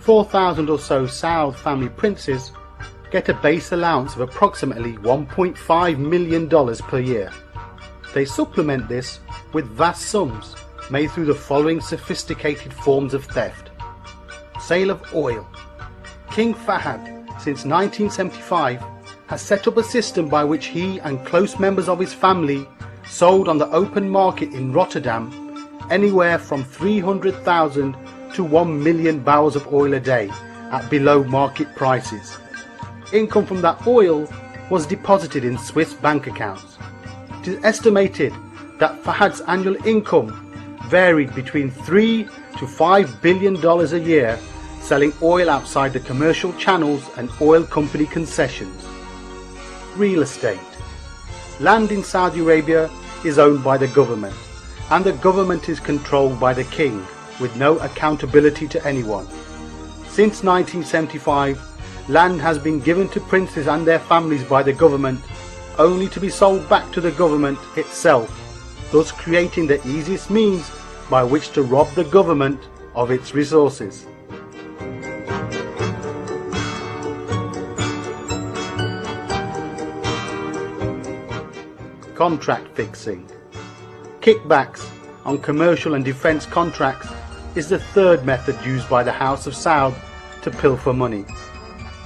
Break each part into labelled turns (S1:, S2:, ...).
S1: 4,000 or so Saud family princes get a base allowance of approximately $1.5 million per year. They supplement this with vast sums made through the following sophisticated forms of theft. Sale of oil. King Fahd, since 1975, has set up a system by which he and close members of his family sold on the open market in Rotterdam anywhere from 300,000 to 1 million barrels of oil a day at below market prices. Income from that oil was deposited in Swiss bank accounts. It is estimated that Fahd's annual income varied between $3 to $5 billion a year selling oil outside the commercial channels and oil company concessions. Real estate. Land in Saudi Arabia is owned by the government, and the government is controlled by the king with no accountability to anyone. Since 1975, land has been given to princes and their families by the government, only to be sold back to the government itself, thus creating the easiest means by which to rob the government of its resources. Contract fixing. Kickbacks on commercial and defence contracts is the third method used by the House of Saud to pilfer money.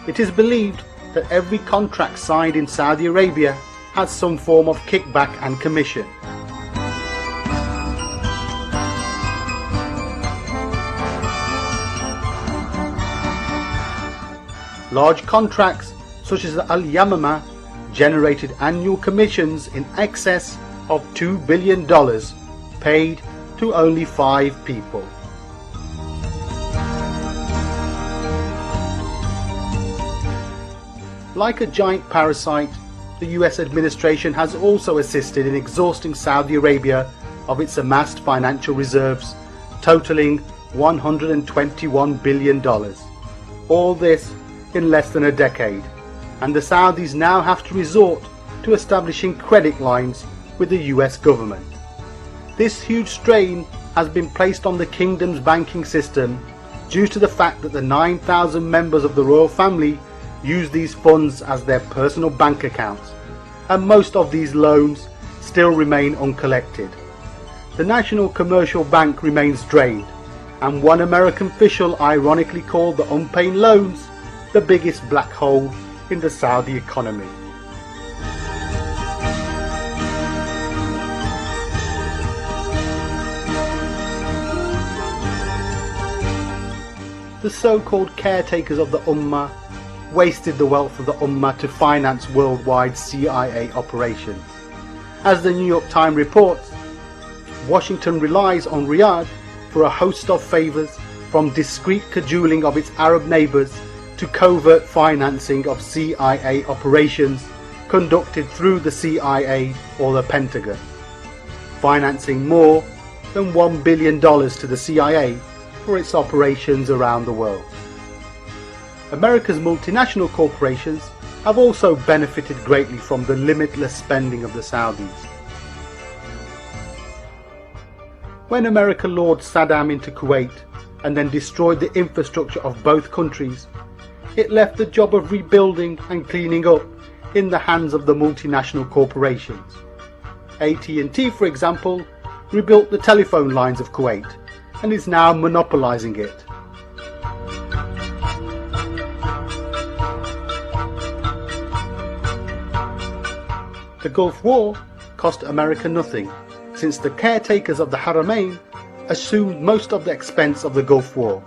S1: It is believed that every contract signed in Saudi Arabia has some form of kickback and commission. Large contracts such as the Al Yamamah generated annual commissions in excess of $2 billion paid to only 5 people. Like a giant parasite, the US administration has also assisted in exhausting Saudi Arabia of its amassed financial reserves, totaling $121 billion. All this in less than a decade, and the Saudis now have to resort to establishing credit lines with the US government. This huge strain has been placed on the kingdom's banking system due to the fact that the 9,000 members of the royal family use these funds as their personal bank accounts, and most of these loans still remain uncollected. The National Commercial Bank remains drained, and one American official ironically called the unpaid loans the biggest black hole in the Saudi economy. The so-called caretakers of the Ummah wasted the wealth of the Ummah to finance worldwide CIA operations. As the New York Times reports, Washington relies on Riyadh for a host of favours, from discreet cajoling of its Arab neighbours to covert financing of CIA operations conducted through the CIA or the Pentagon, financing more than $1 billion to the CIA for its operations around the world. America's multinational corporations have also benefited greatly from the limitless spending of the Saudis. When America lured Saddam into Kuwait and then destroyed the infrastructure of both countries, it left the job of rebuilding and cleaning up in the hands of the multinational corporations. AT&T, for example, rebuilt the telephone lines of Kuwait and is now monopolizing it. The Gulf War cost America nothing, since the caretakers of the Haramain assumed most of the expense of the Gulf War.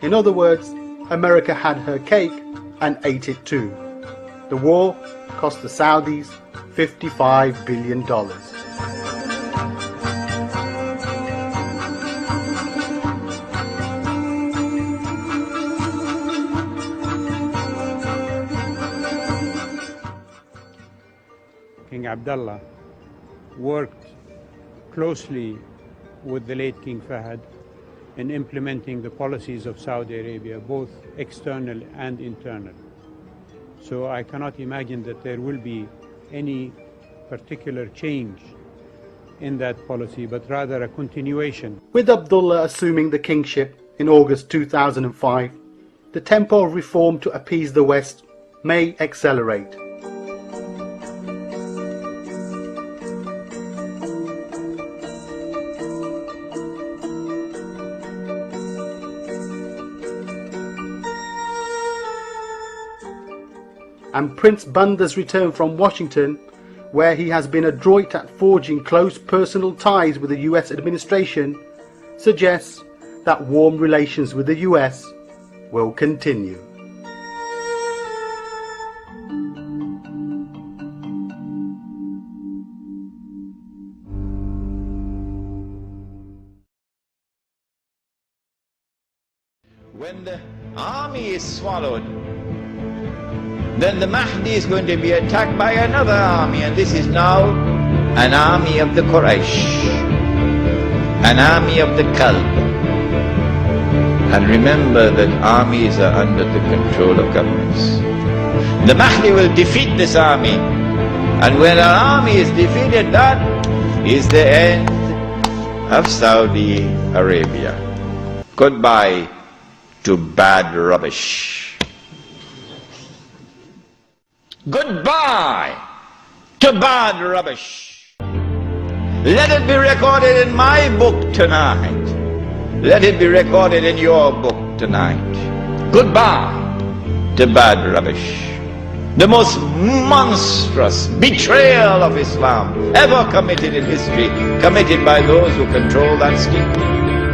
S1: In other words, America had her cake and ate it too. The war cost the Saudis $55 billion.
S2: King Abdullah worked closely with the late King Fahd in implementing the policies of Saudi Arabia, both external and internal. So I cannot imagine that there will be any particular change in that policy, but rather a continuation.
S1: With Abdullah assuming the kingship in August 2005, the tempo of reform to appease the West may accelerate. And Prince Bandar's return from Washington, where he has been adroit at forging close personal ties with the US administration, suggests that warm relations with the US will continue.
S3: When the army is swallowed, then the Mahdi is going to be attacked by another army, and this is now an army of the Quraysh, an army of the Kalb. And remember that armies are under the control of governments. The Mahdi will defeat this army, and when an army is defeated, that is the end of Saudi Arabia. Goodbye to bad rubbish. Goodbye to bad rubbish. Let it be recorded in my book tonight. Let it be recorded in your book tonight. Goodbye to bad rubbish. The most monstrous betrayal of Islam ever committed in history, committed by those who control that state.